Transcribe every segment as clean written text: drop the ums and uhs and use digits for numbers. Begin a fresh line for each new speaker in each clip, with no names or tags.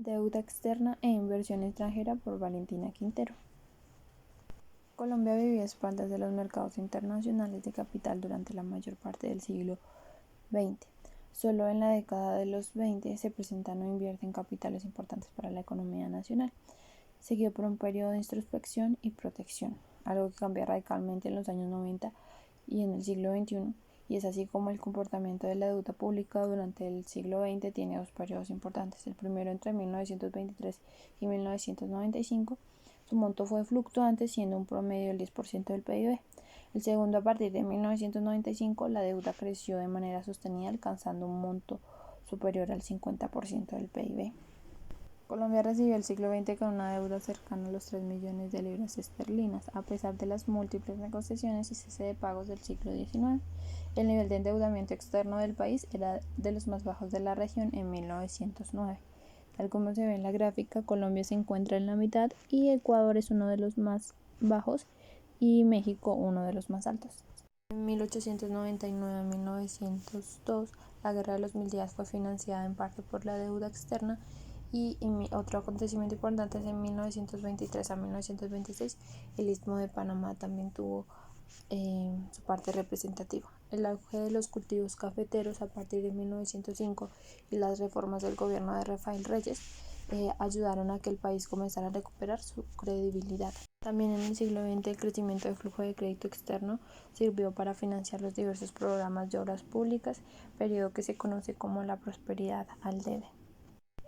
Deuda externa e inversión extranjera por Valentina Quintero. Colombia vivió a espaldas de los mercados internacionales de capital durante la mayor parte del siglo XX. Solo en la década de los 20 se presentan o invierten capitales importantes para la economía nacional, seguido por un periodo de introspección y protección, algo que cambia radicalmente en los años 90 y en el siglo XXI, y es así como el comportamiento de la deuda pública durante el siglo XX tiene dos periodos importantes. El primero entre 1923 y 1995, su monto fue fluctuante, siendo un promedio del 10% del PIB. El segundo, a partir de 1995, la deuda creció de manera sostenida, alcanzando un monto superior al 50% del PIB. Colombia recibió el siglo XX con una deuda cercana a los 3 millones de libras esterlinas, a pesar de las múltiples negociaciones y cese de pagos del siglo XIX. El nivel de endeudamiento externo del país era de los más bajos de la región en 1909. Tal como se ve en la gráfica, Colombia se encuentra en la mitad y Ecuador es uno de los más bajos y México uno de los más altos. En 1899 a 1902, la Guerra de los Mil Días fue financiada en parte por la deuda externa. Y otro acontecimiento importante es en 1923 a 1926, el Istmo de Panamá también tuvo su parte representativa. El auge de los cultivos cafeteros a partir de 1905 y las reformas del gobierno de Rafael Reyes ayudaron a que el país comenzara a recuperar su credibilidad. También en el siglo XX el crecimiento del flujo de crédito externo sirvió para financiar los diversos programas de obras públicas, periodo que se conoce como la prosperidad al debe.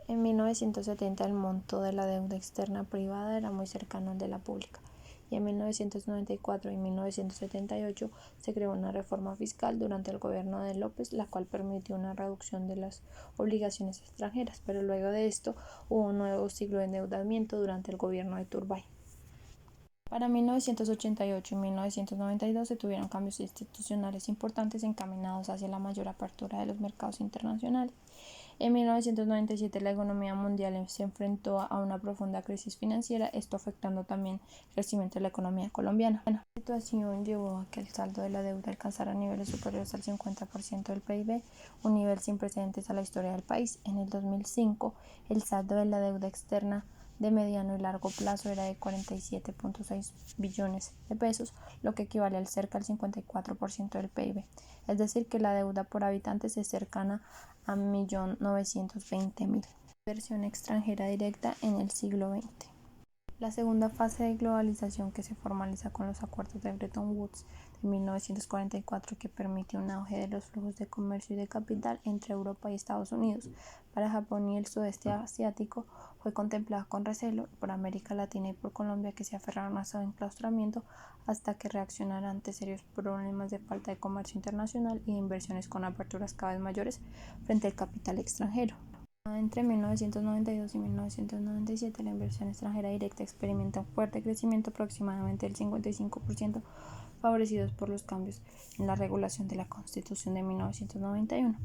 En 1970 el monto de la deuda externa privada era muy cercano al de la pública, y en 1994 y 1978 se creó una reforma fiscal durante el gobierno de López, la cual permitió una reducción de las obligaciones extranjeras, pero luego de esto hubo un nuevo ciclo de endeudamiento durante el gobierno de Turbay. Para 1988 y 1992 se tuvieron cambios institucionales importantes encaminados hacia la mayor apertura de los mercados internacionales. En 1997 la economía mundial se enfrentó a una profunda crisis financiera, esto afectando también el crecimiento de la economía colombiana. La situación llevó a que el saldo de la deuda alcanzara niveles superiores al 50% del PIB, un nivel sin precedentes a la historia del país. En el 2005, el saldo de la deuda externa de mediano y largo plazo era de 47.6 billones de pesos, lo que equivale al cerca al 54% del PIB. Es decir, que la deuda por habitantes es cercana a 1.920.000. Inversión extranjera directa en el siglo XX. La segunda fase de globalización, que se formaliza con los acuerdos de Bretton Woods de 1944, que permite un auge de los flujos de comercio y de capital entre Europa y Estados Unidos para Japón y el sudeste asiático, fue contemplada con recelo por América Latina y por Colombia, que se aferraron a su enclaustramiento hasta que reaccionaran ante serios problemas de falta de comercio internacional y de inversiones con aperturas cada vez mayores frente al capital extranjero. Entre 1992 y 1997, la inversión extranjera directa experimenta un fuerte crecimiento, aproximadamente del 55%, favorecidos por los cambios en la regulación de la Constitución de 1991.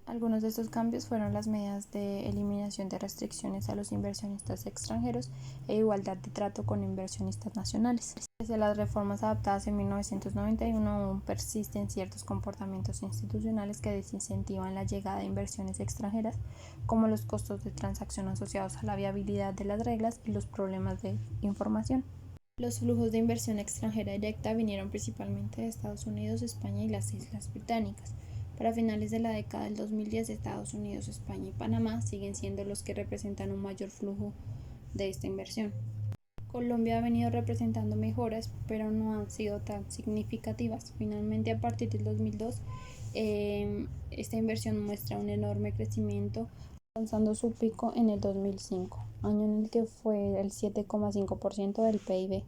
Algunos de estos cambios fueron las medidas de eliminación de restricciones a los inversionistas extranjeros e igualdad de trato con inversionistas nacionales. Desde las reformas adoptadas en 1991, aún persisten ciertos comportamientos institucionales que desincentivan la llegada de inversiones extranjeras, como los costos de transacción asociados a la viabilidad de las reglas y los problemas de información. Los flujos de inversión extranjera directa vinieron principalmente de Estados Unidos, España y las Islas Británicas. Para finales de la década del 2010, Estados Unidos, España y Panamá siguen siendo los que representan un mayor flujo de esta inversión. Colombia ha venido representando mejoras, pero no han sido tan significativas. Finalmente, a partir del 2002, esta inversión muestra un enorme crecimiento, alcanzando su pico en el 2005, año en el que fue el 7,5% del PIB.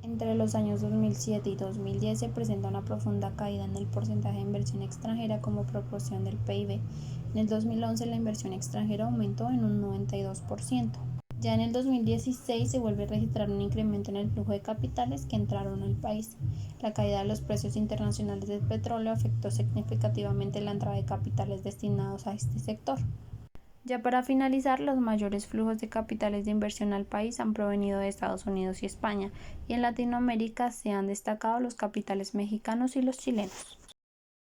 Entre los años 2007 y 2010 se presenta una profunda caída en el porcentaje de inversión extranjera como proporción del PIB. En el 2011 la inversión extranjera aumentó en un 92%. Ya en el 2016 se vuelve a registrar un incremento en el flujo de capitales que entraron al país. La caída de los precios internacionales del petróleo afectó significativamente la entrada de capitales destinados a este sector. Ya para finalizar, los mayores flujos de capitales de inversión al país han provenido de Estados Unidos y España, y en Latinoamérica se han destacado los capitales mexicanos y los chilenos.